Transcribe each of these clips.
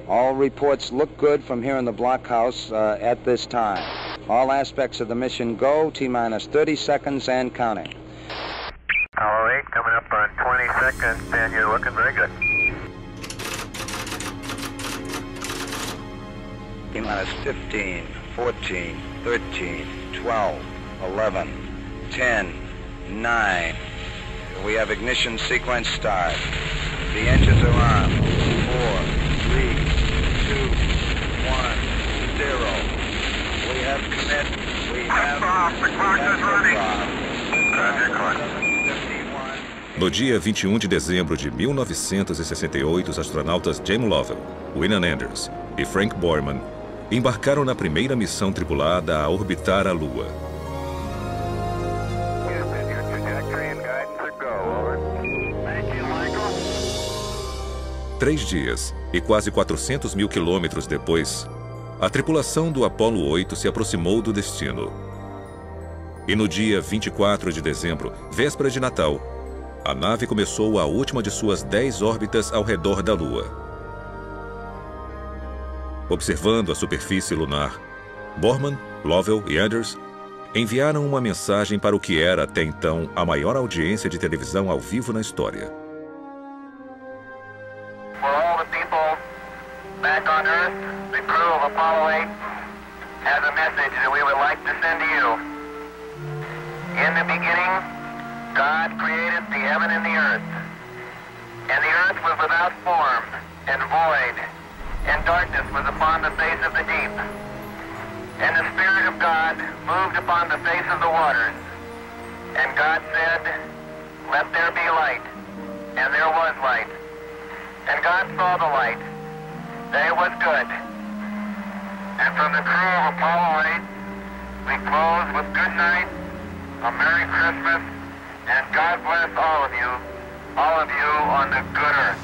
All reports look good from here in the blockhouse at this time. All aspects of the mission go. T-minus 30 seconds and counting. Apollo 8 coming up on 20 seconds, and you're looking very good. T-minus 15, 14, 13, 12, 11, 10, 9. We have ignition sequence start. The engines are on. 4, 3, 2, 1, 0. We have commit. We have off. The clock is running. Roger, clock. No dia 21 de dezembro de 1968, os astronautas James Lovell, William Anders e Frank Borman embarcaram na primeira missão tripulada a orbitar a Lua. 3 dias e quase 400 mil quilômetros depois, a tripulação do Apollo 8 se aproximou do destino. E no dia 24 de dezembro, véspera de Natal, a nave começou a última de suas 10 órbitas ao redor da Lua. Observando a superfície lunar, Borman, Lovell e Anders enviaram uma mensagem para o que era até então a maior audiência de televisão ao vivo na história. For all the people back on Earth, the crew of Apollo 8 has a message that we would like to send to you. In the beginning, God created the heaven and the earth. And the earth was without form and void, and darkness was upon the face of the deep. And the Spirit of God moved upon the face of the waters. And God said, "Let there be light." And there was light. And God saw the light, that it was good. And from the crew of Apollo 8, we close with good night, a Merry Christmas, and God bless all of you on the good earth.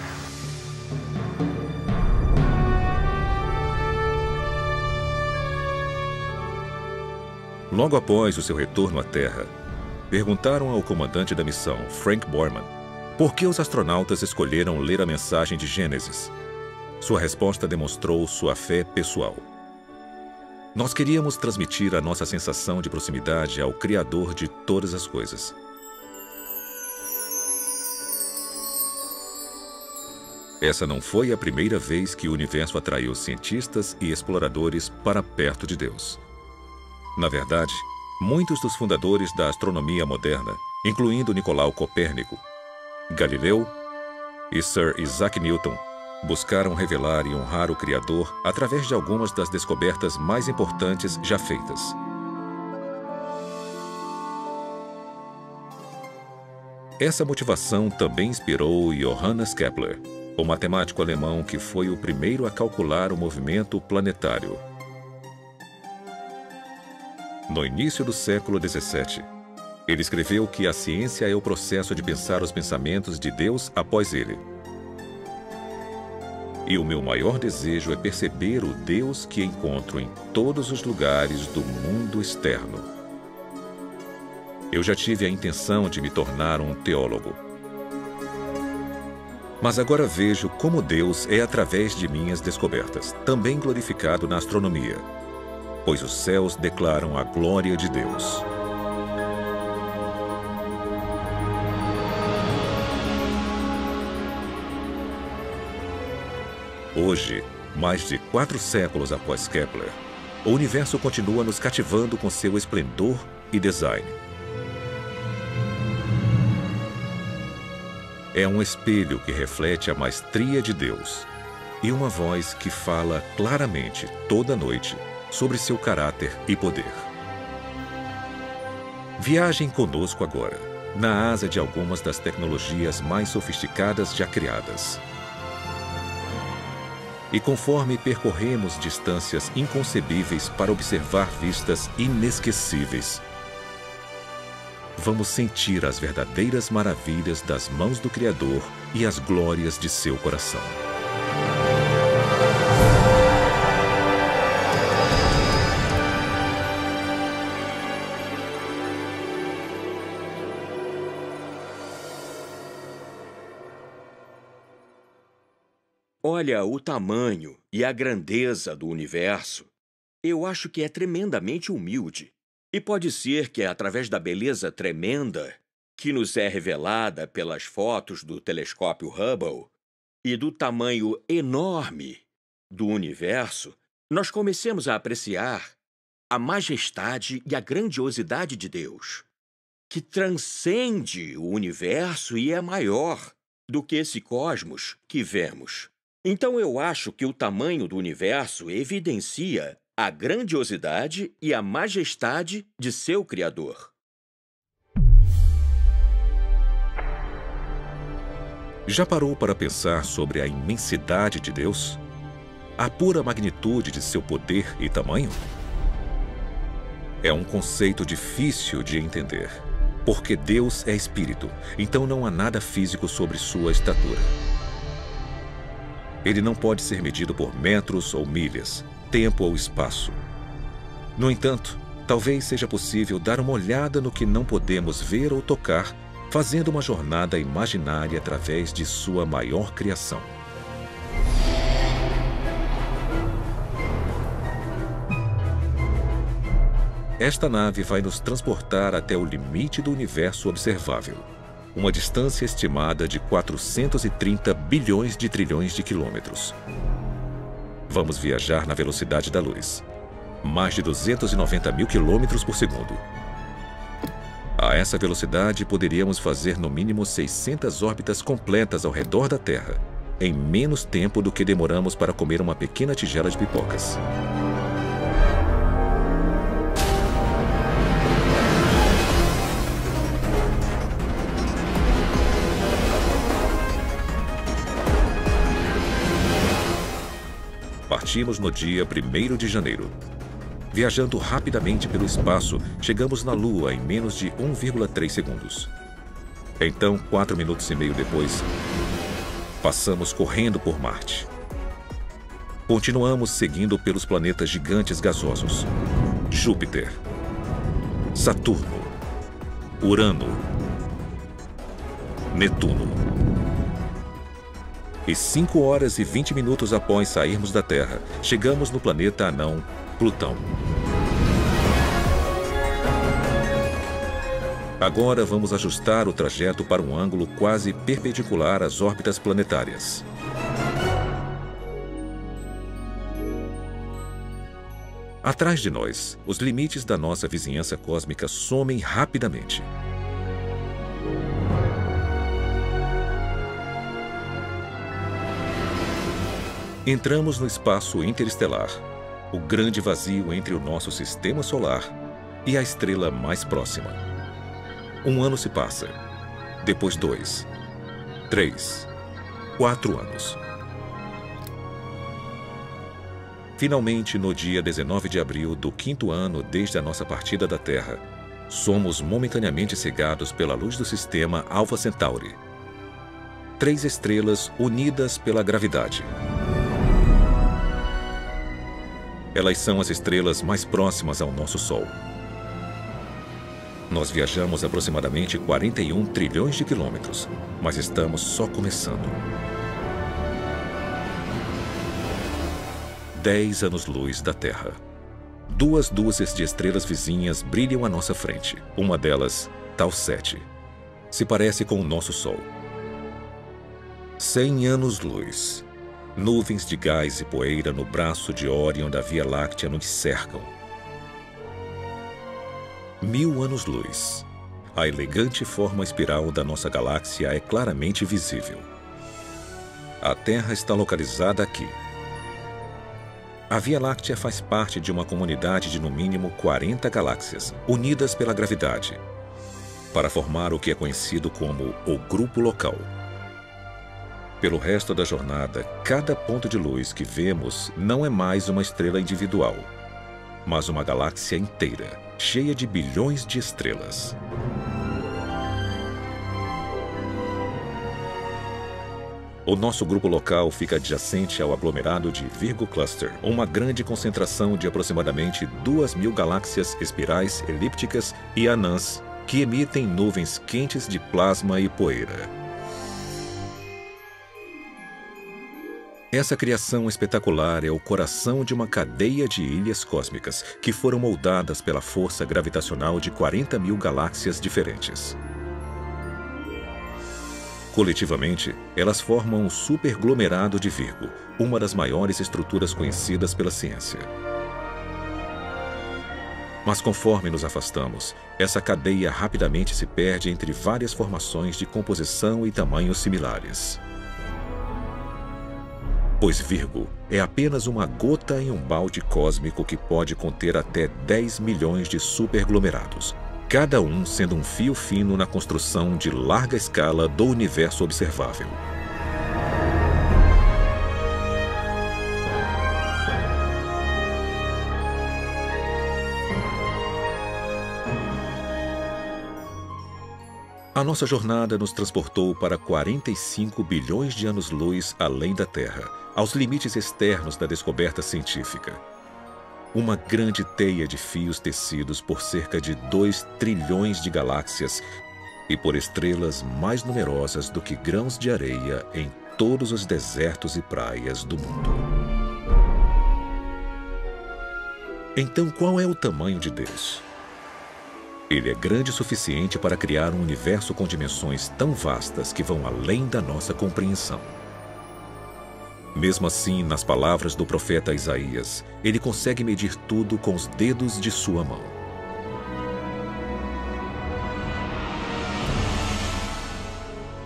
Logo após o seu retorno à Terra, perguntaram ao comandante da missão, Frank Borman, por que os astronautas escolheram ler a mensagem de Gênesis. Sua resposta demonstrou sua fé pessoal. Nós queríamos transmitir a nossa sensação de proximidade ao Criador de todas as coisas. Essa não foi a primeira vez que o universo atraiu cientistas e exploradores para perto de Deus. Na verdade, muitos dos fundadores da astronomia moderna, incluindo Nicolau Copérnico, Galileu e Sir Isaac Newton, buscaram revelar e honrar o Criador através de algumas das descobertas mais importantes já feitas. Essa motivação também inspirou Johannes Kepler, o matemático alemão que foi o primeiro a calcular o movimento planetário. No início do século XVII, ele escreveu que a ciência é o processo de pensar os pensamentos de Deus após ele. E o meu maior desejo é perceber o Deus que encontro em todos os lugares do mundo externo. Eu já tive a intenção de me tornar um teólogo. Mas agora vejo como Deus é através de minhas descobertas, também glorificado na astronomia, pois os céus declaram a glória de Deus. Hoje, mais de 4 séculos após Kepler, o universo continua nos cativando com seu esplendor e design. É um espelho que reflete a maestria de Deus e uma voz que fala claramente toda noite sobre seu caráter e poder. Viajem conosco agora, na asa de algumas das tecnologias mais sofisticadas já criadas. E conforme percorremos distâncias inconcebíveis para observar vistas inesquecíveis, vamos sentir as verdadeiras maravilhas das mãos do Criador e as glórias de seu coração. Olha, o tamanho e a grandeza do universo, eu acho que é tremendamente humilde. E pode ser que é através da beleza tremenda que nos é revelada pelas fotos do telescópio Hubble e do tamanho enorme do universo, nós comecemos a apreciar a majestade e a grandiosidade de Deus, que transcende o universo e é maior do que esse cosmos que vemos. Então eu acho que o tamanho do universo evidencia a grandiosidade e a majestade de seu Criador. Já parou para pensar sobre a imensidade de Deus? A pura magnitude de seu poder e tamanho? É um conceito difícil de entender, porque Deus é espírito, então não há nada físico sobre sua estatura. Ele não pode ser medido por metros ou milhas, tempo ou espaço. No entanto, talvez seja possível dar uma olhada no que não podemos ver ou tocar, fazendo uma jornada imaginária através de sua maior criação. Esta nave vai nos transportar até o limite do universo observável, uma distância estimada de 430 bilhões de trilhões de quilômetros. Vamos viajar na velocidade da luz, mais de 290 mil quilômetros por segundo. A essa velocidade, poderíamos fazer no mínimo 600 órbitas completas ao redor da Terra, em menos tempo do que demoramos para comer uma pequena tigela de pipocas. Partimos no dia 1º de janeiro. Viajando rapidamente pelo espaço, chegamos na Lua em menos de 1,3 segundos. Então, 4 minutos e meio depois, passamos correndo por Marte. Continuamos seguindo pelos planetas gigantes gasosos: Júpiter, Saturno, Urano, Netuno. E 5 horas e 20 minutos após sairmos da Terra, chegamos no planeta anão Plutão. Agora vamos ajustar o trajeto para um ângulo quase perpendicular às órbitas planetárias. Atrás de nós, os limites da nossa vizinhança cósmica somem rapidamente. Entramos no espaço interestelar, o grande vazio entre o nosso sistema solar e a estrela mais próxima. 1 ano se passa, depois 2, 3, 4 anos. Finalmente, no dia 19 de abril do 5º ano desde a nossa partida da Terra, somos momentaneamente cegados pela luz do sistema Alpha Centauri. 3 estrelas unidas pela gravidade. Elas são as estrelas mais próximas ao nosso Sol. Nós viajamos aproximadamente 41 trilhões de quilômetros, mas estamos só começando. 10 anos-luz da Terra. 2 dúzias de estrelas vizinhas brilham à nossa frente. Uma delas, Tau 7, se parece com o nosso Sol. 100 anos-luz. Nuvens de gás e poeira no braço de Órion da Via Láctea nos cercam. 1000 anos-luz. A elegante forma espiral da nossa galáxia é claramente visível. A Terra está localizada aqui. A Via Láctea faz parte de uma comunidade de no mínimo 40 galáxias, unidas pela gravidade, para formar o que é conhecido como o Grupo Local. Pelo resto da jornada, cada ponto de luz que vemos não é mais uma estrela individual, mas uma galáxia inteira, cheia de bilhões de estrelas. O nosso grupo local fica adjacente ao aglomerado de Virgo Cluster, uma grande concentração de aproximadamente 2.000 galáxias espirais elípticas e anãs que emitem nuvens quentes de plasma e poeira. Essa criação espetacular é o coração de uma cadeia de ilhas cósmicas que foram moldadas pela força gravitacional de 40.000 galáxias diferentes. Coletivamente, elas formam o superglomerado de Virgo, uma das maiores estruturas conhecidas pela ciência. Mas conforme nos afastamos, essa cadeia rapidamente se perde entre várias formações de composição e tamanhos similares. Pois Virgo é apenas uma gota em um balde cósmico que pode conter até 10 milhões de superglomerados, cada um sendo um fio fino na construção de larga escala do universo observável. A nossa jornada nos transportou para 45 bilhões de anos-luz além da Terra, aos limites externos da descoberta científica. Uma grande teia de fios tecidos por cerca de 2 trilhões de galáxias e por estrelas mais numerosas do que grãos de areia em todos os desertos e praias do mundo. Então, qual é o tamanho de Deus? Ele é grande o suficiente para criar um universo com dimensões tão vastas que vão além da nossa compreensão. Mesmo assim, nas palavras do profeta Isaías, ele consegue medir tudo com os dedos de sua mão.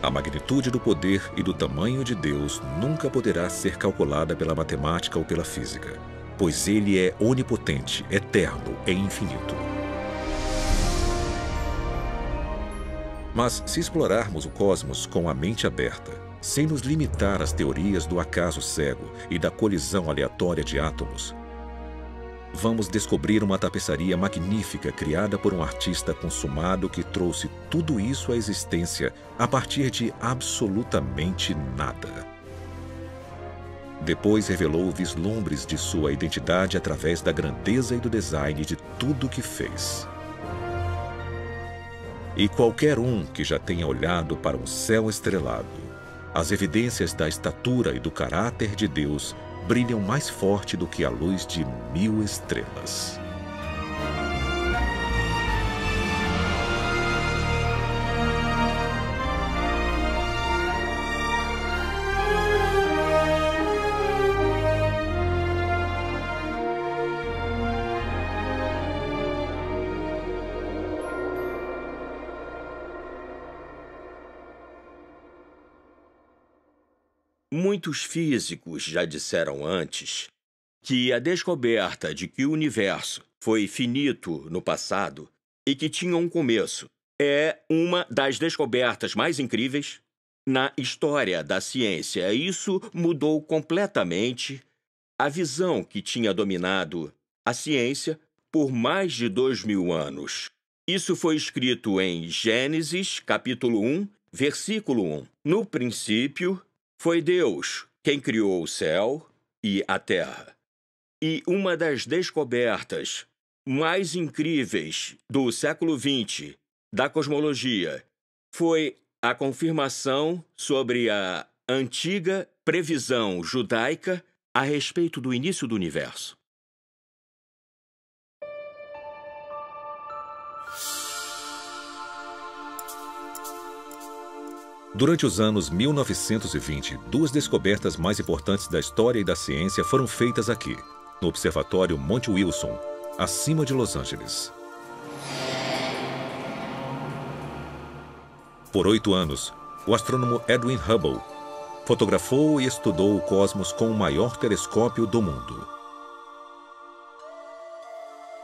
A magnitude do poder e do tamanho de Deus nunca poderá ser calculada pela matemática ou pela física, pois ele é onipotente, eterno e infinito. Mas se explorarmos o cosmos com a mente aberta, sem nos limitar às teorias do acaso cego e da colisão aleatória de átomos, vamos descobrir uma tapeçaria magnífica criada por um artista consumado que trouxe tudo isso à existência a partir de absolutamente nada. Depois revelou vislumbres de sua identidade através da grandeza e do design de tudo que fez. E qualquer um que já tenha olhado para um céu estrelado, as evidências da estatura e do caráter de Deus brilham mais forte do que a luz de 1000 estrelas. Muitos físicos já disseram antes que a descoberta de que o universo foi finito no passado e que tinha um começo é uma das descobertas mais incríveis na história da ciência. Isso mudou completamente a visão que tinha dominado a ciência por mais de 2000 anos. Isso foi escrito em Gênesis, capítulo 1, versículo 1. No princípio, foi Deus quem criou o céu e a terra. E uma das descobertas mais incríveis do século XX da cosmologia foi a confirmação sobre a antiga previsão judaica a respeito do início do universo. Durante os anos 1920, 2 descobertas mais importantes da história e da ciência foram feitas aqui, no Observatório Monte Wilson, acima de Los Angeles. Por 8 anos, o astrônomo Edwin Hubble fotografou e estudou o cosmos com o maior telescópio do mundo.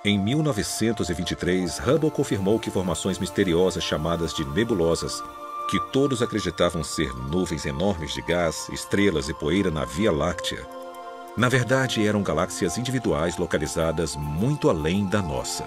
Em 1923, Hubble confirmou que formações misteriosas chamadas de nebulosas, que todos acreditavam ser nuvens enormes de gás, estrelas e poeira na Via Láctea, na verdade eram galáxias individuais localizadas muito além da nossa.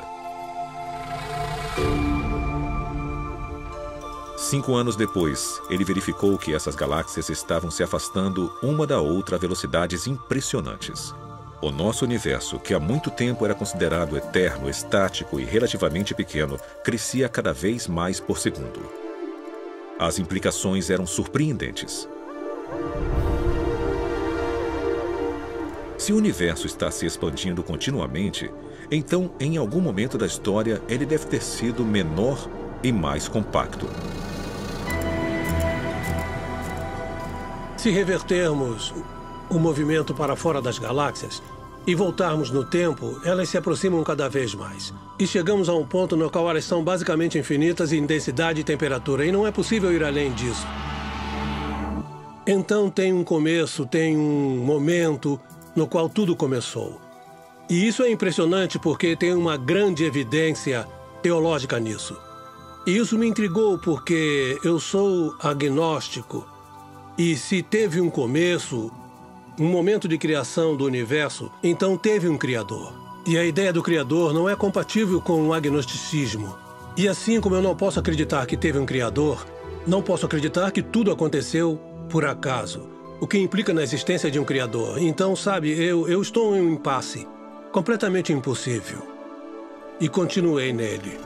5 anos depois, ele verificou que essas galáxias estavam se afastando uma da outra a velocidades impressionantes. O nosso universo, que há muito tempo era considerado eterno, estático e relativamente pequeno, crescia cada vez mais por segundo. As implicações eram surpreendentes. Se o universo está se expandindo continuamente, então, em algum momento da história, ele deve ter sido menor e mais compacto. Se revertermos o movimento para fora das galáxias e voltarmos no tempo, elas se aproximam cada vez mais. E chegamos a um ponto no qual elas são basicamente infinitas em densidade e temperatura, e não é possível ir além disso. Então tem um começo, tem um momento no qual tudo começou. E isso é impressionante porque tem uma grande evidência teológica nisso. E isso me intrigou porque eu sou agnóstico. E se teve um começo, um momento de criação do universo, então teve um Criador. E a ideia do Criador não é compatível com o agnosticismo. E assim como eu não posso acreditar que teve um Criador, não posso acreditar que tudo aconteceu por acaso, o que implica na existência de um Criador. Então, sabe, eu estou em um impasse, completamente impossível. E continuei nele.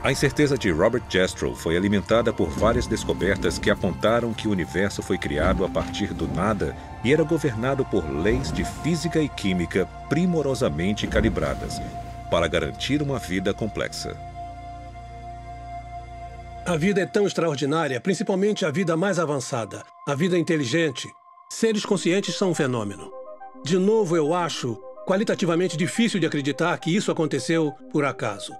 A incerteza de Robert Jastrow foi alimentada por várias descobertas que apontaram que o universo foi criado a partir do nada e era governado por leis de física e química primorosamente calibradas para garantir uma vida complexa. A vida é tão extraordinária, principalmente a vida mais avançada, a vida inteligente. Seres conscientes são um fenômeno. De novo, eu acho qualitativamente difícil de acreditar que isso aconteceu por acaso.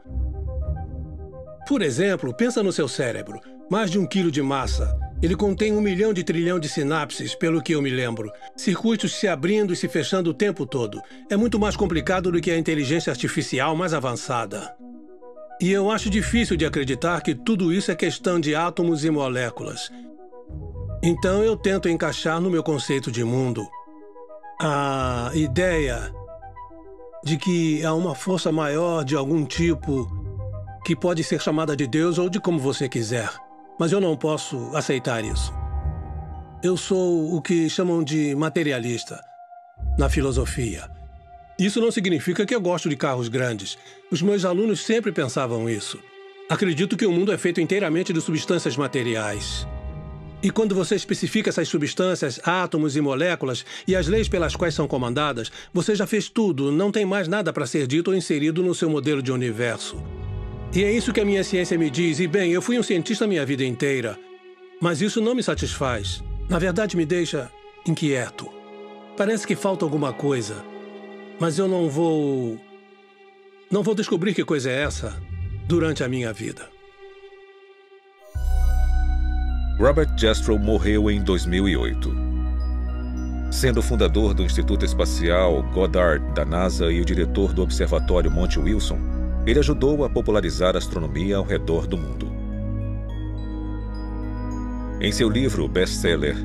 Por exemplo, pensa no seu cérebro. Mais de 1 quilo de massa. Ele contém 1 milhão de trilhão de sinapses, pelo que eu me lembro. Circuitos se abrindo e se fechando o tempo todo. É muito mais complicado do que a inteligência artificial mais avançada. E eu acho difícil de acreditar que tudo isso é questão de átomos e moléculas. Então eu tento encaixar no meu conceito de mundo a ideia de que há uma força maior de algum tipo que pode ser chamada de Deus ou de como você quiser. Mas eu não posso aceitar isso. Eu sou o que chamam de materialista na filosofia. Isso não significa que eu gosto de carros grandes. Os meus alunos sempre pensavam isso. Acredito que o mundo é feito inteiramente de substâncias materiais. E quando você especifica essas substâncias, átomos e moléculas, e as leis pelas quais são comandadas, você já fez tudo, não tem mais nada para ser dito ou inserido no seu modelo de universo. E é isso que a minha ciência me diz. E bem, eu fui um cientista a minha vida inteira. Mas isso não me satisfaz. Na verdade, me deixa inquieto. Parece que falta alguma coisa. Mas eu não vou descobrir que coisa é essa durante a minha vida. Robert Jastrow morreu em 2008. Sendo fundador do Instituto Espacial Goddard da NASA e o diretor do Observatório Monte Wilson, ele ajudou a popularizar a astronomia ao redor do mundo. Em seu livro best-seller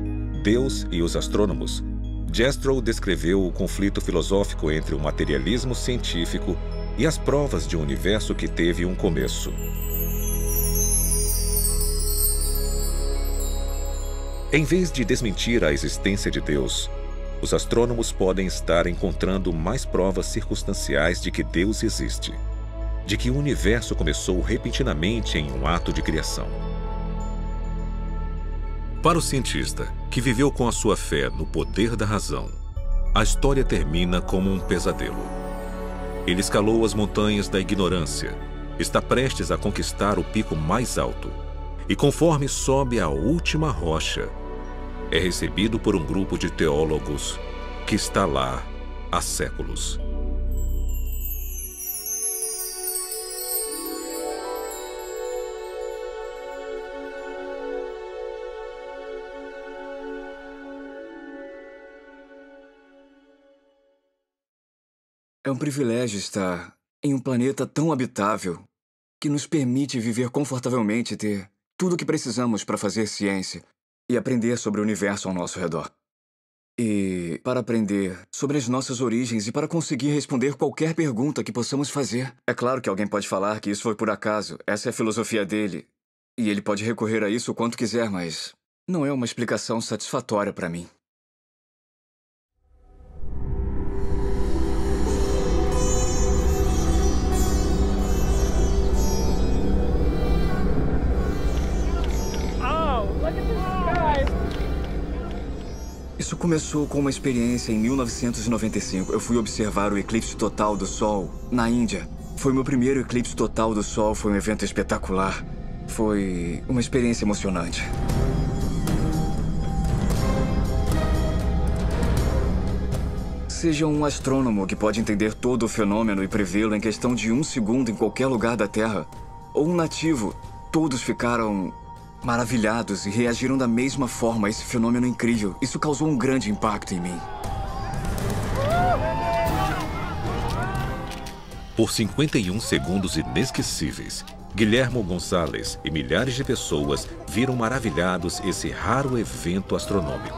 Deus e os Astrônomos, Jastrow descreveu o conflito filosófico entre o materialismo científico e as provas de um universo que teve um começo. Em vez de desmentir a existência de Deus, os astrônomos podem estar encontrando mais provas circunstanciais de que Deus existe, de que o universo começou repentinamente em um ato de criação. Para o cientista, que viveu com a sua fé no poder da razão, a história termina como um pesadelo. Ele escalou as montanhas da ignorância, está prestes a conquistar o pico mais alto, e conforme sobe a última rocha, é recebido por um grupo de teólogos que está lá há séculos. É um privilégio estar em um planeta tão habitável que nos permite viver confortavelmente e ter tudo o que precisamos para fazer ciência e aprender sobre o universo ao nosso redor. E para aprender sobre as nossas origens e para conseguir responder qualquer pergunta que possamos fazer. É claro que alguém pode falar que isso foi por acaso, essa é a filosofia dele, e ele pode recorrer a isso o quanto quiser, mas não é uma explicação satisfatória para mim. Isso começou com uma experiência em 1995. Eu fui observar o eclipse total do Sol na Índia. Foi meu primeiro eclipse total do Sol, foi um evento espetacular. Foi uma experiência emocionante. Seja um astrônomo que pode entender todo o fenômeno e prevê-lo em questão de 1 segundo em qualquer lugar da Terra, ou um nativo, todos ficaram maravilhados e reagiram da mesma forma a esse fenômeno incrível. Isso causou um grande impacto em mim. Por 51 segundos inesquecíveis, Guillermo González e milhares de pessoas viram maravilhados esse raro evento astronômico.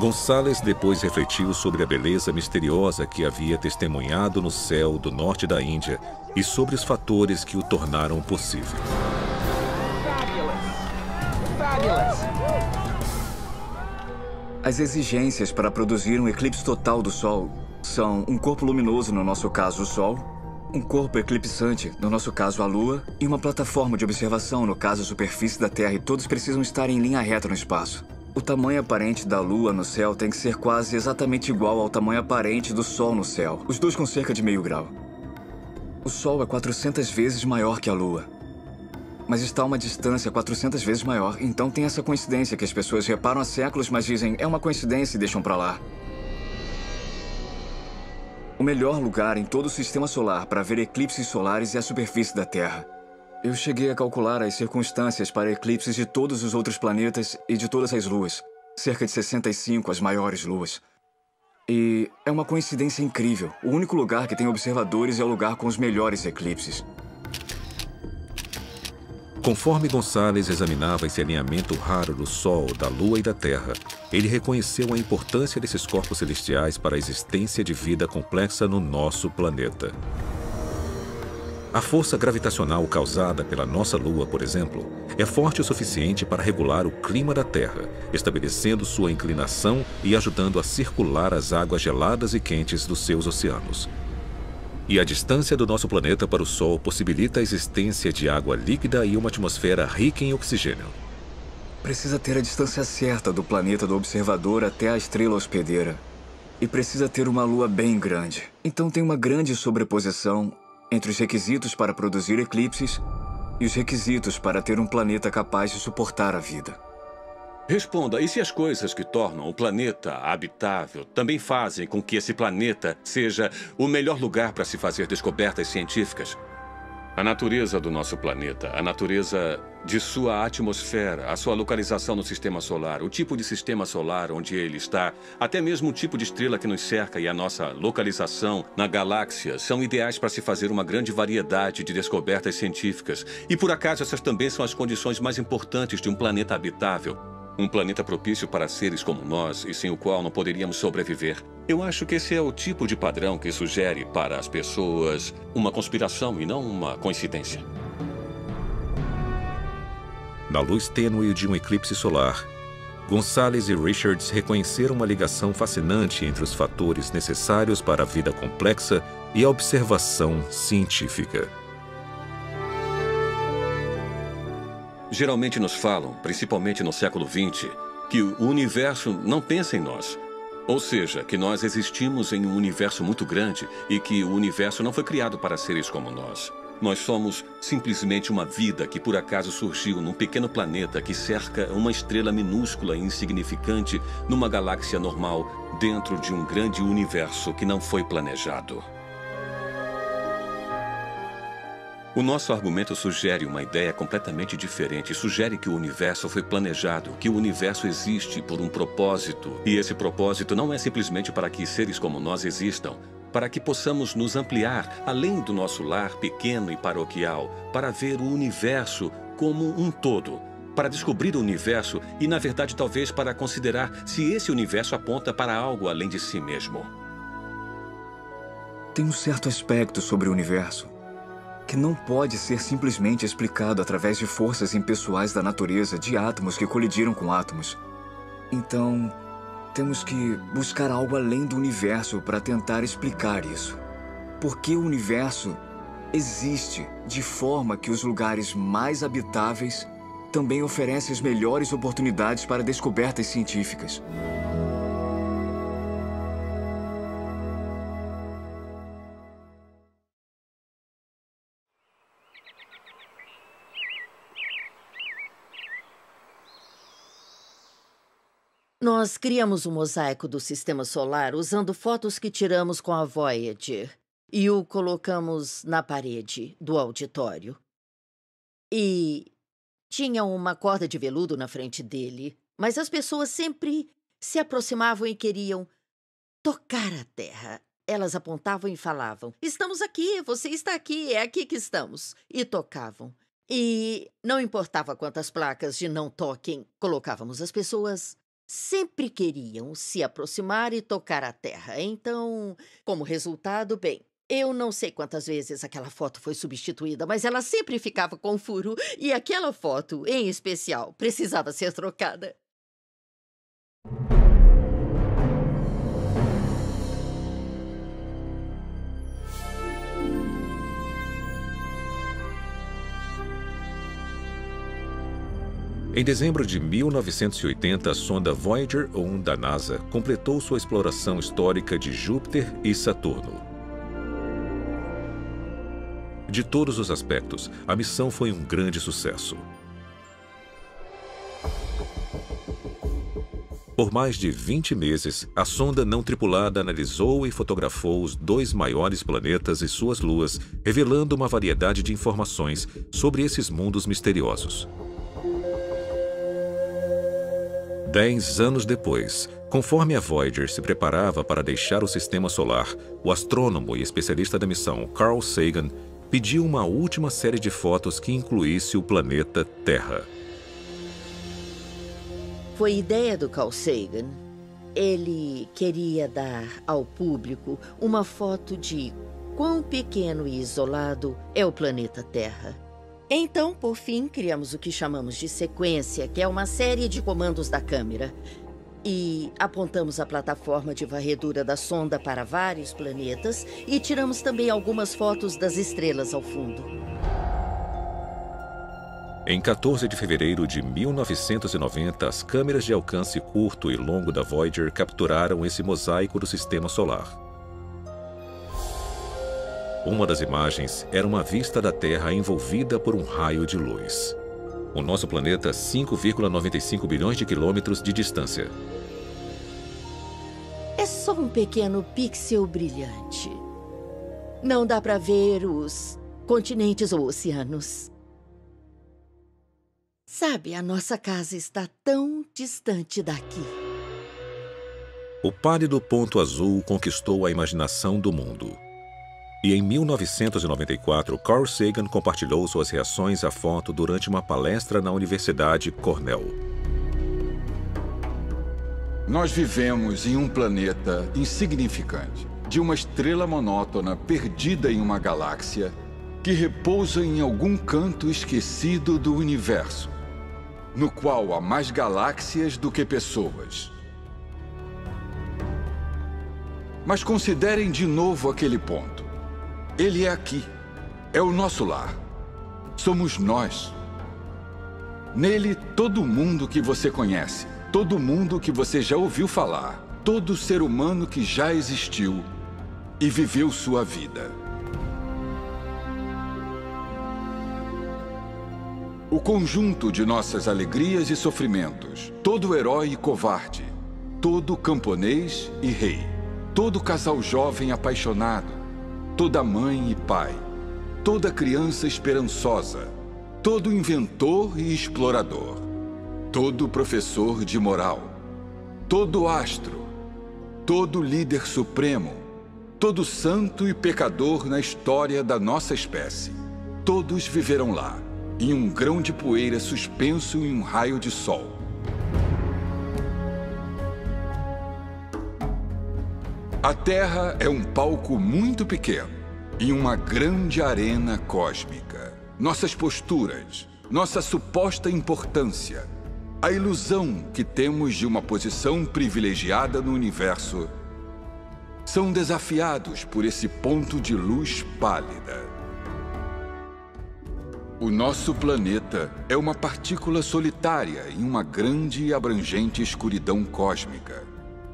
González depois refletiu sobre a beleza misteriosa que havia testemunhado no céu do norte da Índia e sobre os fatores que o tornaram possível. As exigências para produzir um eclipse total do Sol são um corpo luminoso, no nosso caso o Sol, um corpo eclipsante, no nosso caso a Lua, e uma plataforma de observação, no caso a superfície da Terra, e todos precisam estar em linha reta no espaço. O tamanho aparente da Lua no céu tem que ser quase exatamente igual ao tamanho aparente do Sol no céu, os dois com cerca de meio grau. O Sol é 400 vezes maior que a Lua, mas está a uma distância 400 vezes maior, então tem essa coincidência que as pessoas reparam há séculos, mas dizem, é uma coincidência e deixam pra lá. O melhor lugar em todo o sistema solar para ver eclipses solares é a superfície da Terra. Eu cheguei a calcular as circunstâncias para eclipses de todos os outros planetas e de todas as luas. Cerca de 65 as maiores luas. E é uma coincidência incrível. O único lugar que tem observadores é o lugar com os melhores eclipses. Conforme González examinava esse alinhamento raro do Sol, da Lua e da Terra, ele reconheceu a importância desses corpos celestiais para a existência de vida complexa no nosso planeta. A força gravitacional causada pela nossa Lua, por exemplo, é forte o suficiente para regular o clima da Terra, estabelecendo sua inclinação e ajudando a circular as águas geladas e quentes dos seus oceanos. E a distância do nosso planeta para o Sol possibilita a existência de água líquida e uma atmosfera rica em oxigênio. Precisa ter a distância certa do planeta do observador até a estrela hospedeira. E precisa ter uma Lua bem grande. Então tem uma grande sobreposição entre os requisitos para produzir eclipses e os requisitos para ter um planeta capaz de suportar a vida. Responda, e se as coisas que tornam o planeta habitável também fazem com que esse planeta seja o melhor lugar para se fazer descobertas científicas? A natureza do nosso planeta, a natureza de sua atmosfera, a sua localização no sistema solar, o tipo de sistema solar onde ele está, até mesmo o tipo de estrela que nos cerca e a nossa localização na galáxia são ideais para se fazer uma grande variedade de descobertas científicas. E por acaso essas também são as condições mais importantes de um planeta habitável. Um planeta propício para seres como nós e sem o qual não poderíamos sobreviver. Eu acho que esse é o tipo de padrão que sugere para as pessoas uma conspiração e não uma coincidência. Na luz tênue de um eclipse solar, González e Richards reconheceram uma ligação fascinante entre os fatores necessários para a vida complexa e a observação científica. Geralmente nos falam, principalmente no século XX, que o universo não pensa em nós. Ou seja, que nós existimos em um universo muito grande e que o universo não foi criado para seres como nós. Nós somos simplesmente uma vida que por acaso surgiu num pequeno planeta que cerca uma estrela minúscula e insignificante numa galáxia normal dentro de um grande universo que não foi planejado. O nosso argumento sugere uma ideia completamente diferente. Sugere que o universo foi planejado, que o universo existe por um propósito. E esse propósito não é simplesmente para que seres como nós existam, para que possamos nos ampliar além do nosso lar pequeno e paroquial, para ver o universo como um todo, para descobrir o universo e, na verdade, talvez para considerar se esse universo aponta para algo além de si mesmo. Tem um certo aspecto sobre o universo que não pode ser simplesmente explicado através de forças impessoais da natureza, de átomos que colidiram com átomos. Então, temos que buscar algo além do universo para tentar explicar isso. Porque o universo existe de forma que os lugares mais habitáveis também oferece as melhores oportunidades para descobertas científicas. Nós criamos um mosaico do Sistema Solar usando fotos que tiramos com a Voyager e o colocamos na parede do auditório. E tinha uma corda de veludo na frente dele, mas as pessoas sempre se aproximavam e queriam tocar a Terra. Elas apontavam e falavam: "Estamos aqui, você está aqui, é aqui que estamos." E tocavam. E não importava quantas placas de não toquem colocávamos, as pessoas sempre queriam se aproximar e tocar a Terra. Então, como resultado, bem, eu não sei quantas vezes aquela foto foi substituída, mas ela sempre ficava com furo e aquela foto, em especial, precisava ser trocada. Em dezembro de 1980, a sonda Voyager 1 da NASA completou sua exploração histórica de Júpiter e Saturno. De todos os aspectos, a missão foi um grande sucesso. Por mais de 20 meses, a sonda não tripulada analisou e fotografou os 2 maiores planetas e suas luas, revelando uma variedade de informações sobre esses mundos misteriosos. 10 anos depois, conforme a Voyager se preparava para deixar o Sistema Solar, o astrônomo e especialista da missão Carl Sagan pediu uma última série de fotos que incluísse o planeta Terra. Foi ideia do Carl Sagan. Ele queria dar ao público uma foto de quão pequeno e isolado é o planeta Terra. Então, por fim, criamos o que chamamos de sequência, que é uma série de comandos da câmera. E apontamos a plataforma de varredura da sonda para vários planetas e tiramos também algumas fotos das estrelas ao fundo. Em 14 de fevereiro de 1990, as câmeras de alcance curto e longo da Voyager capturaram esse mosaico do Sistema Solar. Uma das imagens era uma vista da Terra envolvida por um raio de luz. O nosso planeta a 5,95 bilhões de quilômetros de distância. É só um pequeno pixel brilhante. Não dá para ver os continentes ou oceanos. Sabe, a nossa casa está tão distante daqui. O pálido ponto azul conquistou a imaginação do mundo. E em 1994, Carl Sagan compartilhou suas reações à foto durante uma palestra na Universidade Cornell. Nós vivemos em um planeta insignificante, de uma estrela monótona perdida em uma galáxia que repousa em algum canto esquecido do universo, no qual há mais galáxias do que pessoas. Mas considerem de novo aquele ponto. Ele é aqui. É o nosso lar. Somos nós. Nele, todo mundo que você conhece, todo mundo que você já ouviu falar, todo ser humano que já existiu e viveu sua vida. O conjunto de nossas alegrias e sofrimentos, todo herói e covarde, todo camponês e rei, todo casal jovem apaixonado, toda mãe e pai, toda criança esperançosa, todo inventor e explorador, todo professor de moral, todo astro, todo líder supremo, todo santo e pecador na história da nossa espécie. Todos viveram lá, em um grão de poeira suspenso em um raio de sol. A Terra é um palco muito pequeno, em uma grande arena cósmica. Nossas posturas, nossa suposta importância, a ilusão que temos de uma posição privilegiada no universo, são desafiados por esse ponto de luz pálida. O nosso planeta é uma partícula solitária em uma grande e abrangente escuridão cósmica.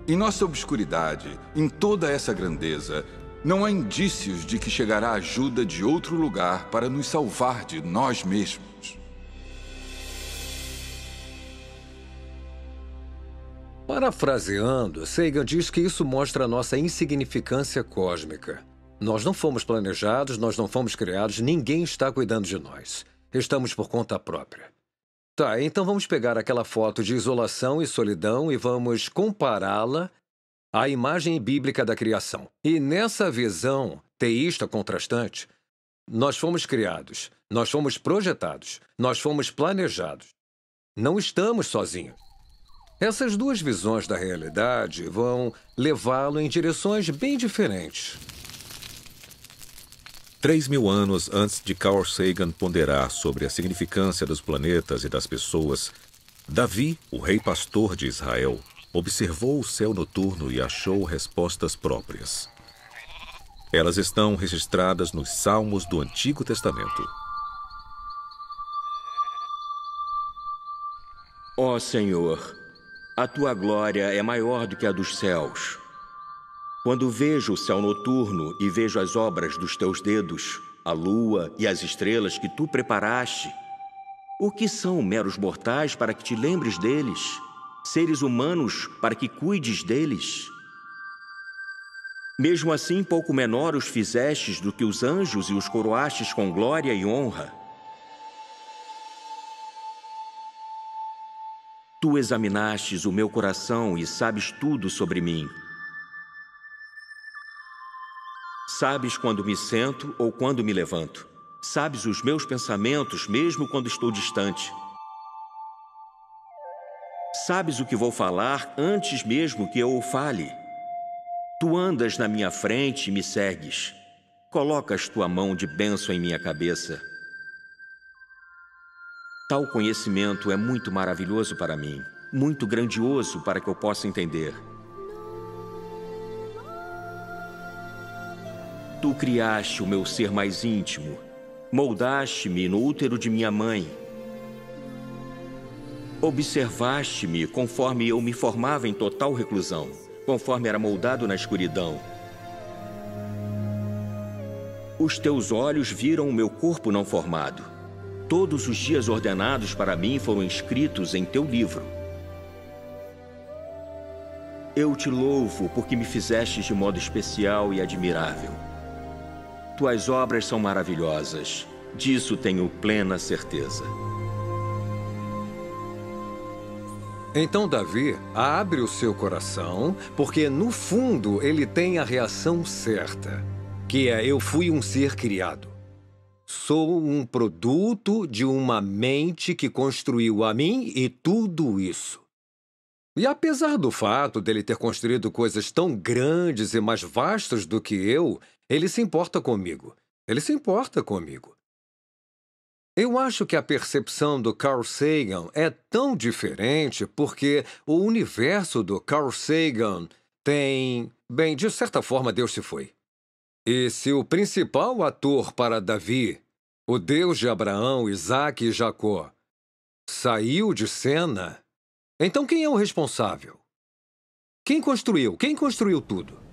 Em nossa obscuridade, em toda essa grandeza, não há indícios de que chegará ajuda de outro lugar para nos salvar de nós mesmos. Parafraseando, Sagan diz que isso mostra a nossa insignificância cósmica. Nós não fomos planejados, nós não fomos criados, ninguém está cuidando de nós. Estamos por conta própria. Tá, então vamos pegar aquela foto de isolação e solidão e vamos compará-la à imagem bíblica da criação. E nessa visão teísta contrastante, nós fomos criados, nós fomos projetados, nós fomos planejados. Não estamos sozinhos. Essas duas visões da realidade vão levá-lo em direções bem diferentes. 3.000 anos antes de Carl Sagan ponderar sobre a significância dos planetas e das pessoas, Davi, o rei pastor de Israel, observou o céu noturno e achou respostas próprias. Elas estão registradas nos Salmos do Antigo Testamento. Ó Senhor, a tua glória é maior do que a dos céus. Quando vejo o céu noturno e vejo as obras dos teus dedos, a lua e as estrelas que tu preparaste, o que são meros mortais para que te lembres deles? Seres humanos para que cuides deles? Mesmo assim, pouco menor os fizestes do que os anjos e os coroastes com glória e honra. Tu examinastes o meu coração e sabes tudo sobre mim. Sabes quando me sento ou quando me levanto. Sabes os meus pensamentos, mesmo quando estou distante. Sabes o que vou falar antes mesmo que eu o fale. Tu andas na minha frente e me segues. Colocas tua mão de bênção em minha cabeça. Tal conhecimento é muito maravilhoso para mim, muito grandioso para que eu possa entender. Tu criaste o meu ser mais íntimo, moldaste-me no útero de minha mãe. Observaste-me conforme eu me formava em total reclusão, conforme era moldado na escuridão. Os teus olhos viram o meu corpo não formado. Todos os dias ordenados para mim foram escritos em teu livro. Eu te louvo porque me fizestes de modo especial e admirável. Tuas obras são maravilhosas, disso tenho plena certeza. Então Davi abre o seu coração, porque no fundo ele tem a reação certa, que é: eu fui um ser criado. Sou um produto de uma mente que construiu a mim e tudo isso. E apesar do fato dele ter construído coisas tão grandes e mais vastas do que eu, ele se importa comigo. Ele se importa comigo. Eu acho que a percepção do Carl Sagan é tão diferente porque o universo do Carl Sagan tem... Bem, de certa forma, Deus se foi. E se o principal ator para Davi, o Deus de Abraão, Isaque e Jacó, saiu de cena, então quem é o responsável? Quem construiu? Quem construiu tudo?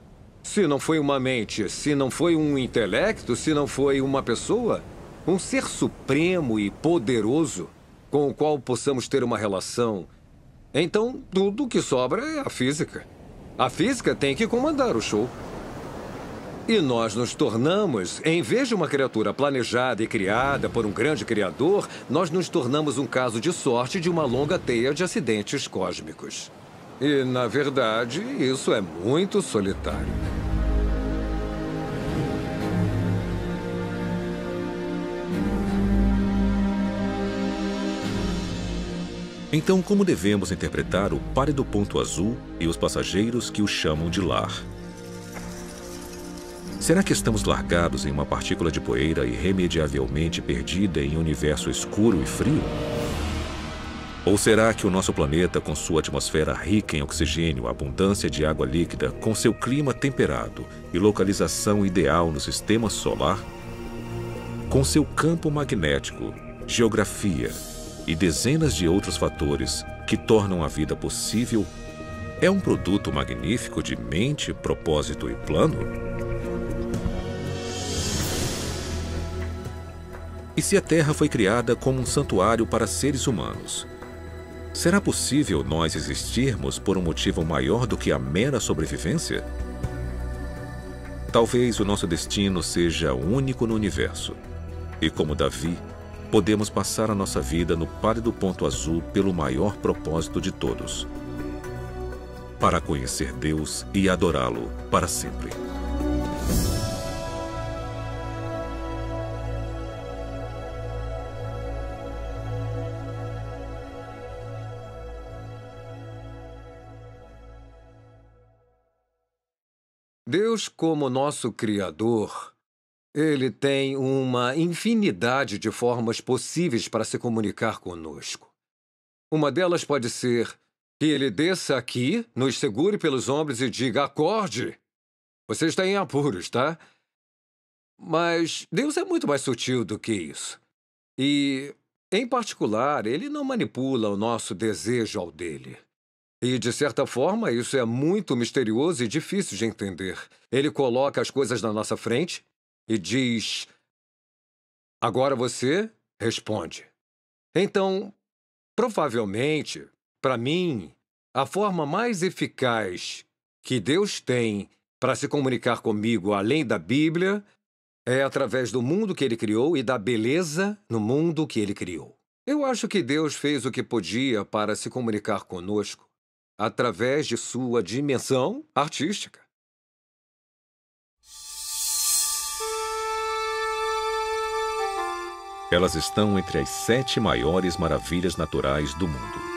Se não foi uma mente, se não foi um intelecto, se não foi uma pessoa, um ser supremo e poderoso com o qual possamos ter uma relação, então tudo que sobra é a física. A física tem que comandar o show. E nós nos tornamos, em vez de uma criatura planejada e criada por um grande criador, nós nos tornamos um caso de sorte de uma longa teia de acidentes cósmicos. E, na verdade, isso é muito solitário. Então, como devemos interpretar o pálido ponto azul e os passageiros que o chamam de lar? Será que estamos largados em uma partícula de poeira irremediavelmente perdida em um universo escuro e frio? Ou será que o nosso planeta, com sua atmosfera rica em oxigênio, abundância de água líquida, com seu clima temperado e localização ideal no sistema solar, com seu campo magnético geografia e dezenas de outros fatores que tornam a vida possível, é um produto magnífico de mente, propósito e plano? E se a Terra foi criada como um santuário para seres humanos, será possível nós existirmos por um motivo maior do que a mera sobrevivência? Talvez o nosso destino seja único no universo. E como Davi, podemos passar a nossa vida no pálido ponto azul pelo maior propósito de todos: para conhecer Deus e adorá-lo para sempre. Deus, como nosso Criador, Ele tem uma infinidade de formas possíveis para se comunicar conosco. Uma delas pode ser que Ele desça aqui, nos segure pelos ombros e diga: acorde! Você está em apuros, tá? Mas Deus é muito mais sutil do que isso. E, em particular, Ele não manipula o nosso desejo ao dele. E, de certa forma, isso é muito misterioso e difícil de entender. Ele coloca as coisas na nossa frente e diz: agora você responde. Então, provavelmente, para mim, a forma mais eficaz que Deus tem para se comunicar comigo, além da Bíblia, é através do mundo que Ele criou e da beleza no mundo que Ele criou. Eu acho que Deus fez o que podia para se comunicar conosco através de sua dimensão artística. Elas estão entre as 7 maiores maravilhas naturais do mundo.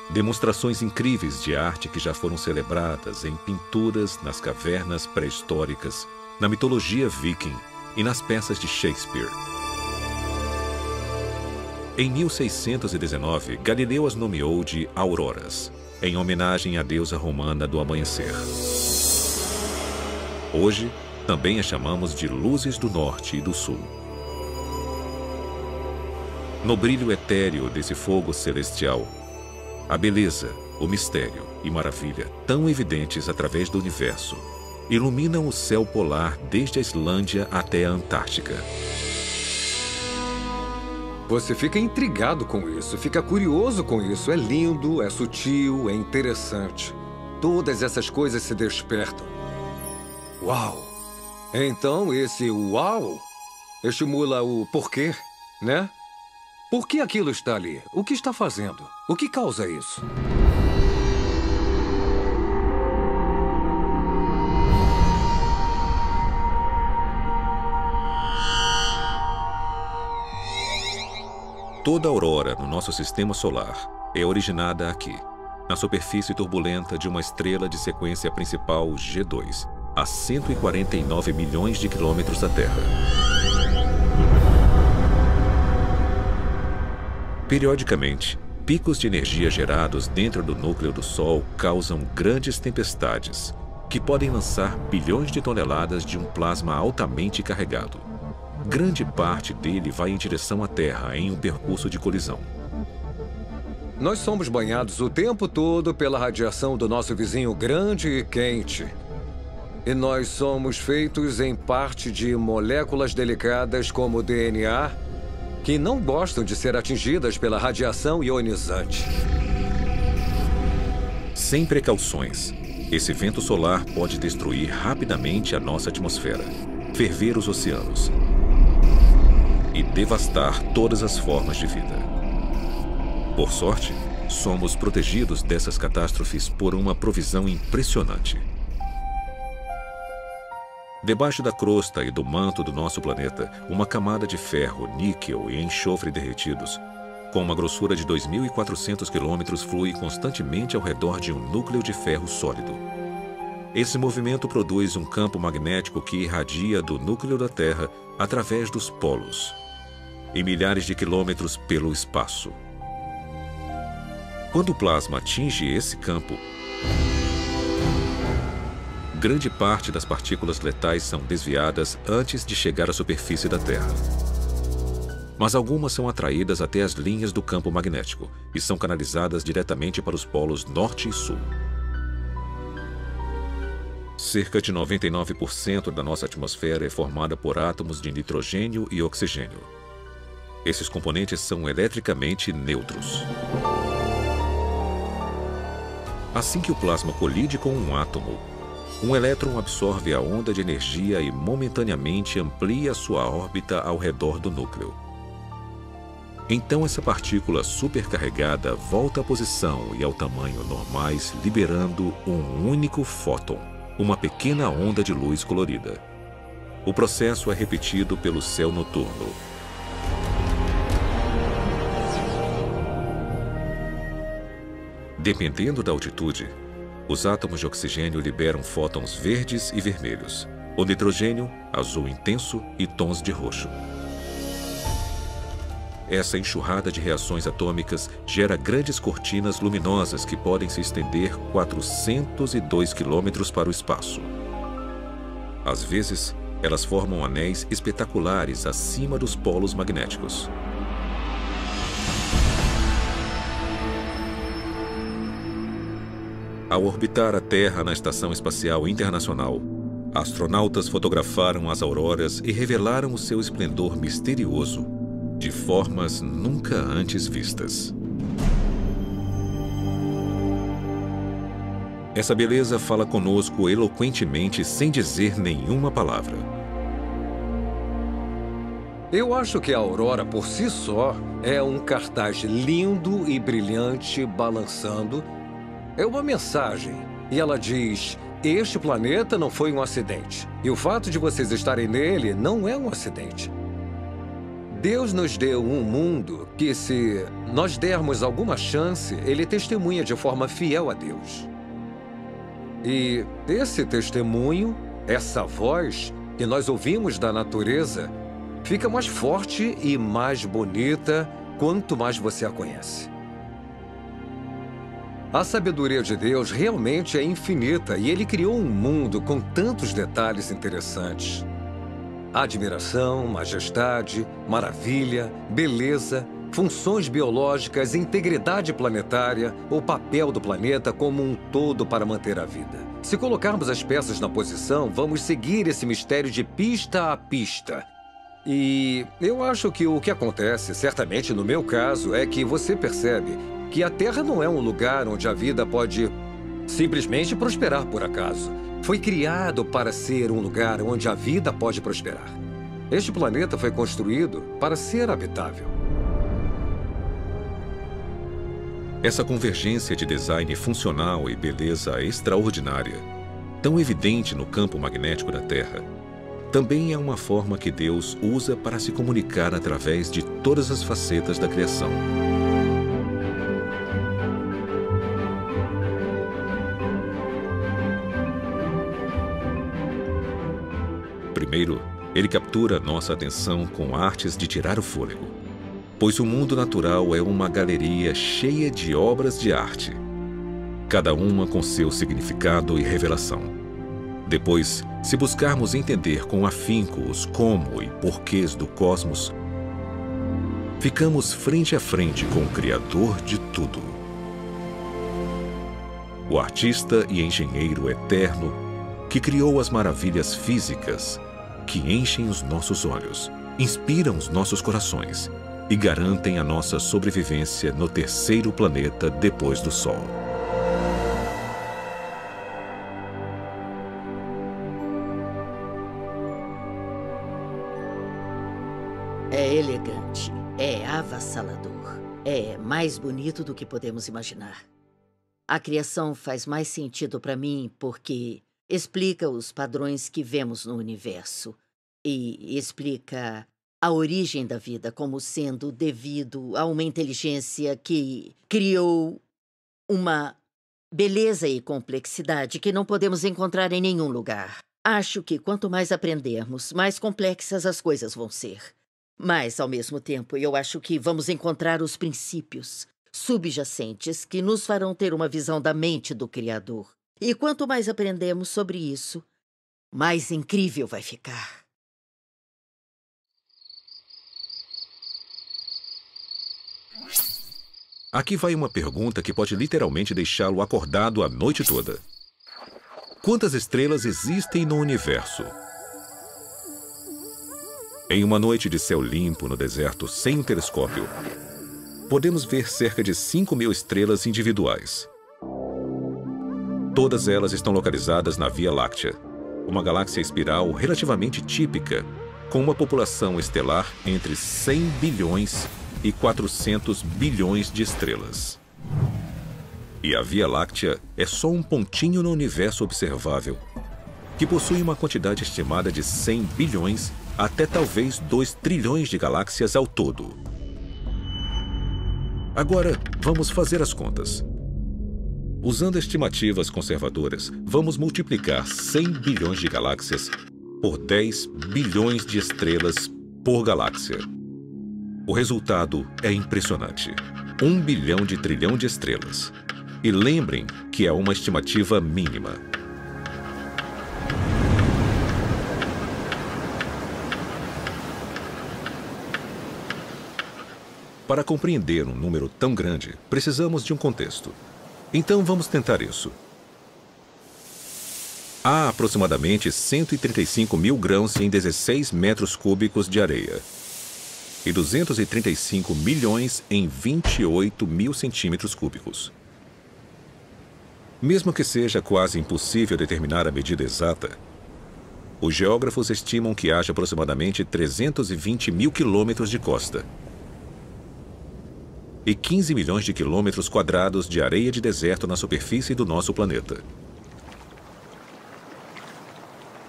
Demonstrações incríveis de arte que já foram celebradas em pinturas nas cavernas pré-históricas, na mitologia viking e nas peças de Shakespeare. Em 1619, Galileu as nomeou de auroras, em homenagem à deusa romana do amanhecer. Hoje, também as chamamos de luzes do norte e do sul. No brilho etéreo desse fogo celestial, a beleza, o mistério e maravilha, tão evidentes através do universo, iluminam o céu polar desde a Islândia até a Antártica. Você fica intrigado com isso, fica curioso com isso. É lindo, é sutil, é interessante. Todas essas coisas se despertam. Uau! Então esse uau estimula o porquê, né? Por que aquilo está ali? O que está fazendo? O que causa isso? Toda aurora no nosso sistema solar é originada aqui, na superfície turbulenta de uma estrela de sequência principal G2, a 149 milhões de quilômetros da Terra. Periodicamente, picos de energia gerados dentro do núcleo do Sol causam grandes tempestades, que podem lançar bilhões de toneladas de um plasma altamente carregado. Grande parte dele vai em direção à Terra em um percurso de colisão. Nós somos banhados o tempo todo pela radiação do nosso vizinho grande e quente. E nós somos feitos em parte de moléculas delicadas como o DNA, que não gostam de ser atingidas pela radiação ionizante. Sem precauções, esse vento solar pode destruir rapidamente a nossa atmosfera, ferver os oceanos e devastar todas as formas de vida. Por sorte, somos protegidos dessas catástrofes por uma provisão impressionante. Debaixo da crosta e do manto do nosso planeta, uma camada de ferro, níquel e enxofre derretidos, com uma grossura de 2.400 quilômetros, flui constantemente ao redor de um núcleo de ferro sólido. Esse movimento produz um campo magnético que irradia do núcleo da Terra através dos polos, e milhares de quilômetros pelo espaço. Quando o plasma atinge esse campo, grande parte das partículas letais são desviadas antes de chegar à superfície da Terra. mas algumas são atraídas até as linhas do campo magnético e são canalizadas diretamente para os polos norte e sul. Cerca de 99% da nossa atmosfera é formada por átomos de nitrogênio e oxigênio. Esses componentes são eletricamente neutros. Assim que o plasma colide com um átomo, um elétron absorve a onda de energia e momentaneamente amplia sua órbita ao redor do núcleo. Então essa partícula supercarregada volta à posição e ao tamanho normais, liberando um único fóton, uma pequena onda de luz colorida. O processo é repetido pelo céu noturno. Dependendo da altitude, os átomos de oxigênio liberam fótons verdes e vermelhos, o nitrogênio, azul intenso e tons de roxo. Essa enxurrada de reações atômicas gera grandes cortinas luminosas que podem se estender 402 quilômetros para o espaço. Às vezes, elas formam anéis espetaculares acima dos polos magnéticos. Ao orbitar a Terra na Estação Espacial Internacional, astronautas fotografaram as auroras e revelaram o seu esplendor misterioso, de formas nunca antes vistas. Essa beleza fala conosco eloquentemente sem dizer nenhuma palavra. Eu acho que a aurora por si só é um cartaz lindo e brilhante balançando. É uma mensagem e ela diz: este planeta não foi um acidente. E o fato de vocês estarem nele não é um acidente. Deus nos deu um mundo que, se nós dermos alguma chance, ele testemunha de forma fiel a Deus. E esse testemunho, essa voz que nós ouvimos da natureza, fica mais forte e mais bonita quanto mais você a conhece. A sabedoria de Deus realmente é infinita e ele criou um mundo com tantos detalhes interessantes. Admiração, majestade, maravilha, beleza, funções biológicas, integridade planetária, o papel do planeta como um todo para manter a vida. Se colocarmos as peças na posição, vamos seguir esse mistério de pista a pista. E eu acho que o que acontece, certamente no meu caso, é que você percebe que a Terra não é um lugar onde a vida pode simplesmente prosperar por acaso. Foi criado para ser um lugar onde a vida pode prosperar. Este planeta foi construído para ser habitável. Essa convergência de design funcional e beleza extraordinária, tão evidente no campo magnético da Terra, também é uma forma que Deus usa para se comunicar através de todas as facetas da criação. Primeiro, ele captura nossa atenção com artes de tirar o fôlego, pois o mundo natural é uma galeria cheia de obras de arte, cada uma com seu significado e revelação. Depois, se buscarmos entender com afinco os como e porquês do cosmos, ficamos frente a frente com o Criador de tudo. O artista e engenheiro eterno que criou as maravilhas físicas que enchem os nossos olhos, inspiram os nossos corações e garantem a nossa sobrevivência no terceiro planeta depois do Sol. É elegante, é avassalador, é mais bonito do que podemos imaginar. A criação faz mais sentido para mim porque explica os padrões que vemos no universo e explica a origem da vida como sendo devido a uma inteligência que criou uma beleza e complexidade que não podemos encontrar em nenhum lugar. Acho que quanto mais aprendermos, mais complexas as coisas vão ser. Mas, ao mesmo tempo, eu acho que vamos encontrar os princípios subjacentes que nos farão ter uma visão da mente do Criador. E quanto mais aprendemos sobre isso, mais incrível vai ficar. Aqui vai uma pergunta que pode literalmente deixá-lo acordado a noite toda. Quantas estrelas existem no universo? Em uma noite de céu limpo no deserto sem um telescópio, podemos ver cerca de 5.000 estrelas individuais. Todas elas estão localizadas na Via Láctea, uma galáxia espiral relativamente típica, com uma população estelar entre 100 bilhões e 400 bilhões de estrelas. E a Via Láctea é só um pontinho no universo observável, que possui uma quantidade estimada de 100 bilhões até talvez 2 trilhões de galáxias ao todo. Agora, vamos fazer as contas. Usando estimativas conservadoras, vamos multiplicar 100 bilhões de galáxias por 10 bilhões de estrelas por galáxia. O resultado é impressionante. 1 bilhão de trilhão de estrelas. E lembrem que é uma estimativa mínima. Para compreender um número tão grande, precisamos de um contexto. Então vamos tentar isso. Há aproximadamente 135 mil grãos em 16 metros cúbicos de areia e 235 milhões em 28 mil centímetros cúbicos. Mesmo que seja quase impossível determinar a medida exata, os geógrafos estimam que haja aproximadamente 320 mil quilômetros de costa e 15 milhões de quilômetros quadrados de areia de deserto na superfície do nosso planeta.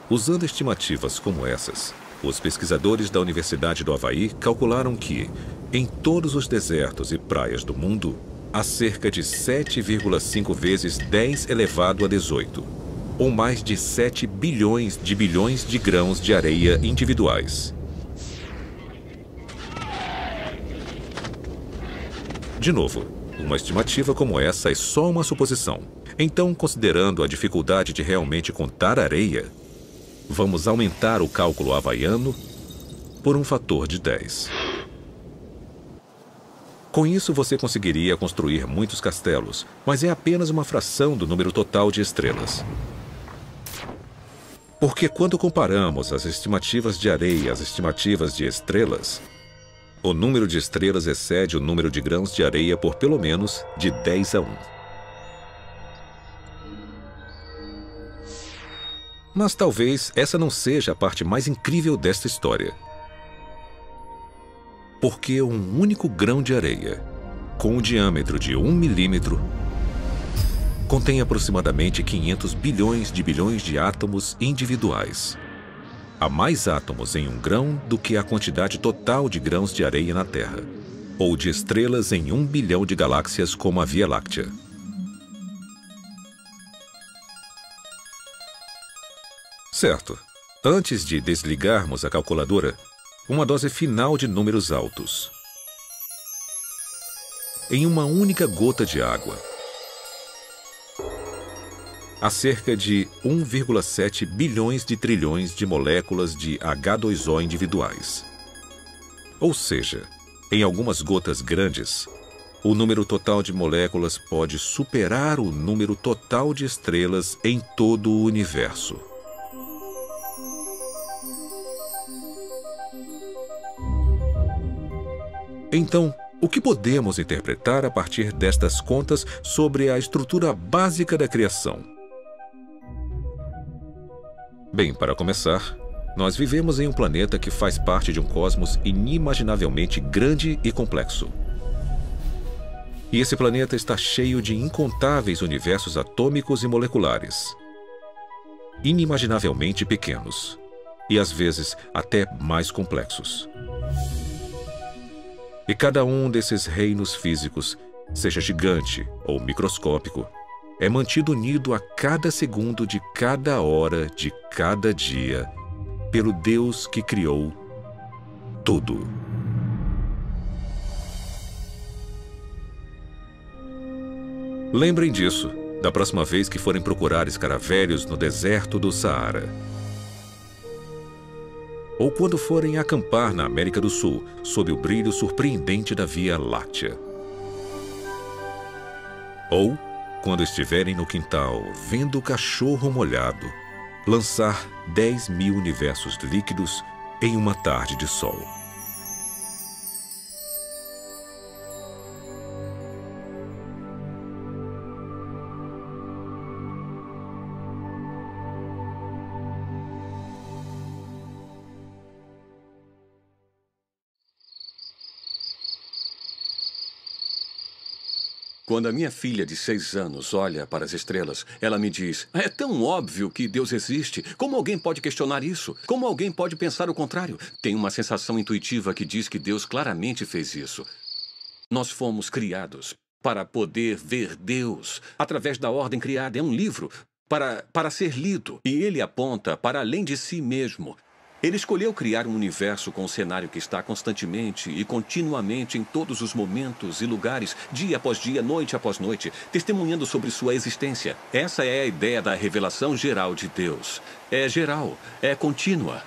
Usando estimativas como essas, os pesquisadores da Universidade do Havaí calcularam que, em todos os desertos e praias do mundo, há cerca de 7,5 vezes 10 elevado a 18, ou mais de 7 bilhões de grãos de areia individuais. De novo, uma estimativa como essa é só uma suposição. Então, considerando a dificuldade de realmente contar areia, vamos aumentar o cálculo havaiano por um fator de 10. Com isso, você conseguiria construir muitos castelos, mas é apenas uma fração do número total de estrelas. Porque quando comparamos as estimativas de areia às estimativas de estrelas, o número de estrelas excede o número de grãos de areia por pelo menos de 10 a 1. Mas talvez essa não seja a parte mais incrível desta história. Porque um único grão de areia, com um diâmetro de 1 milímetro, contém aproximadamente 500 bilhões de átomos individuais. Há mais átomos em um grão do que a quantidade total de grãos de areia na Terra, ou de estrelas em 1 bilhão de galáxias como a Via Láctea. Certo. Antes de desligarmos a calculadora, uma dose final de números altos. Em uma única gota de água, há cerca de 1,7 bilhões de trilhões de moléculas de H2O individuais. Ou seja, em algumas gotas grandes, o número total de moléculas pode superar o número total de estrelas em todo o universo. Então, o que podemos interpretar a partir destas contas sobre a estrutura básica da criação? Bem, para começar, nós vivemos em um planeta que faz parte de um cosmos inimaginavelmente grande e complexo. E esse planeta está cheio de incontáveis universos atômicos e moleculares, inimaginavelmente pequenos, e às vezes até mais complexos. E cada um desses reinos físicos, seja gigante ou microscópico, é mantido unido a cada segundo de cada hora de cada dia pelo Deus que criou tudo. Lembrem disso da próxima vez que forem procurar escaravelhos no deserto do Saara. ou quando forem acampar na América do Sul, sob o brilho surpreendente da Via Láctea. Ou quando estiverem no quintal, vendo o cachorro molhado lançar 10.000 universos líquidos em uma tarde de sol. Quando a minha filha de 6 anos olha para as estrelas, ela me diz: é tão óbvio que Deus existe. Como alguém pode questionar isso? Como alguém pode pensar o contrário? Tem uma sensação intuitiva que diz que Deus claramente fez isso. Nós fomos criados para poder ver Deus através da ordem criada. É um livro para ser lido. E ele aponta para além de si mesmo. Ele escolheu criar um universo com um cenário que está constantemente e continuamente em todos os momentos e lugares, dia após dia, noite após noite, testemunhando sobre sua existência. Essa é a ideia da revelação geral de Deus. É geral, é contínua.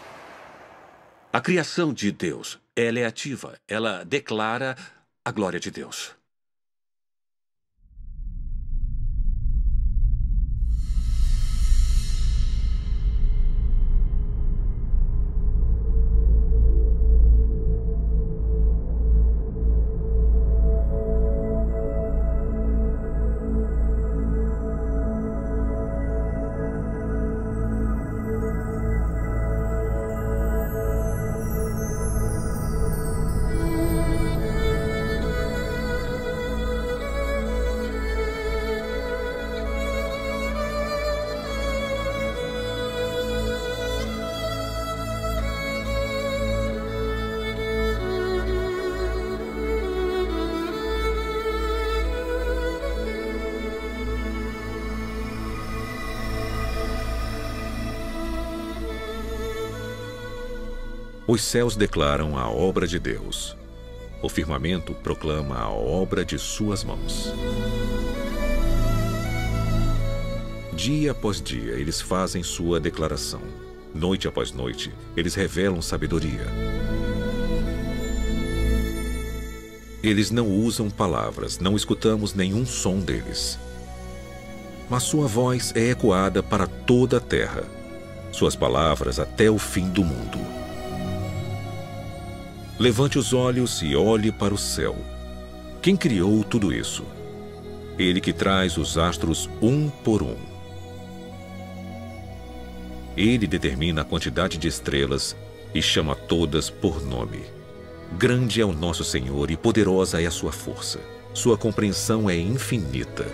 A criação de Deus, ela é ativa, ela declara a glória de Deus. Os céus declaram a obra de Deus. O firmamento proclama a obra de suas mãos. Dia após dia, eles fazem sua declaração. Noite após noite, eles revelam sabedoria. Eles não usam palavras, não escutamos nenhum som deles. Mas sua voz é ecoada para toda a terra, suas palavras até o fim do mundo. Levante os olhos e olhe para o céu. Quem criou tudo isso? Ele que traz os astros um por um. Ele determina a quantidade de estrelas e chama todas por nome. Grande é o nosso Senhor e poderosa é a sua força. Sua compreensão é infinita.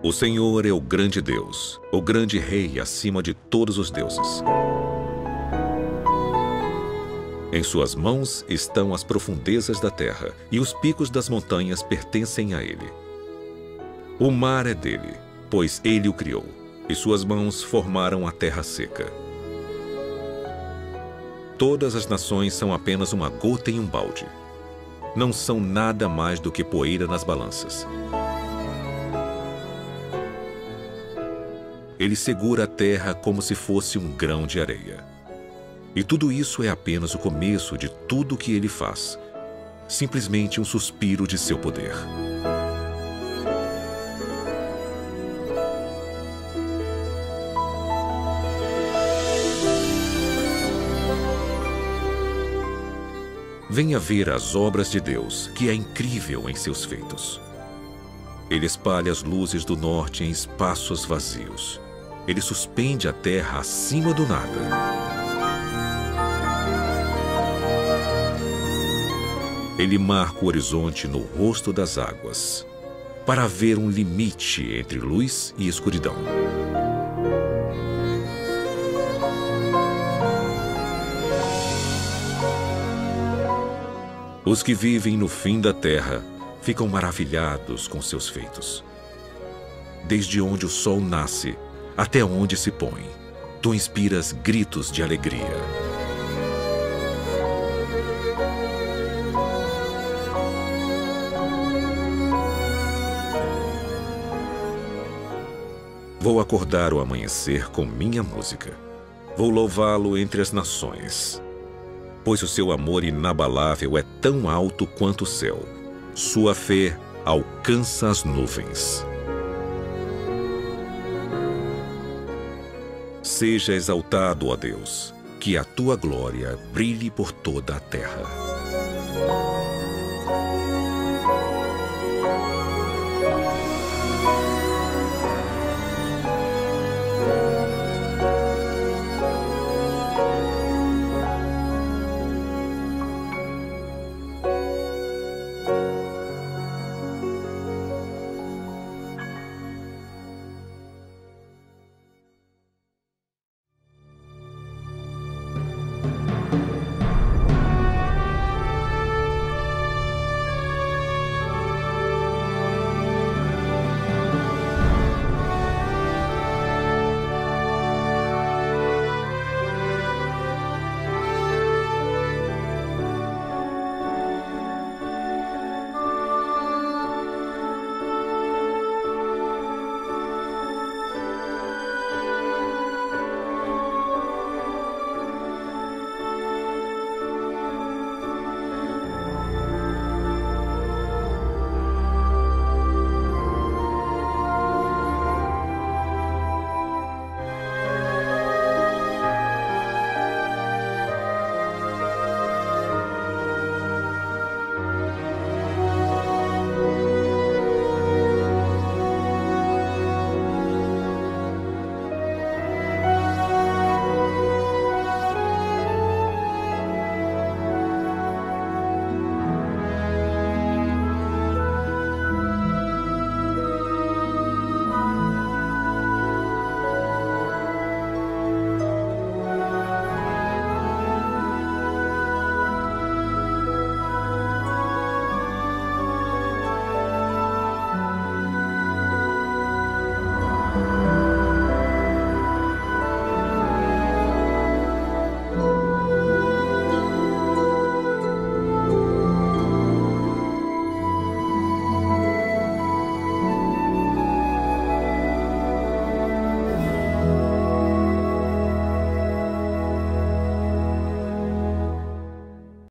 O Senhor é o grande Deus, o grande Rei acima de todos os deuses. Em suas mãos estão as profundezas da terra, e os picos das montanhas pertencem a ele. O mar é dele, pois ele o criou, e suas mãos formaram a terra seca. Todas as nações são apenas uma gota em um balde. Não são nada mais do que poeira nas balanças. Ele segura a terra como se fosse um grão de areia. E tudo isso é apenas o começo de tudo o que ele faz. Simplesmente um suspiro de seu poder. venha ver as obras de Deus, que é incrível em seus feitos. Ele espalha as luzes do norte em espaços vazios. Ele suspende a terra acima do nada. Ele marca o horizonte no rosto das águas, para haver um limite entre luz e escuridão. Os que vivem no fim da terra ficam maravilhados com seus feitos. Desde onde o sol nasce até onde se põe, tu inspiras gritos de alegria. Vou acordar o amanhecer com minha música. Vou louvá-lo entre as nações. Pois o seu amor inabalável é tão alto quanto o céu. Sua fé alcança as nuvens. Seja exaltado, ó Deus, que a tua glória brilhe por toda a terra.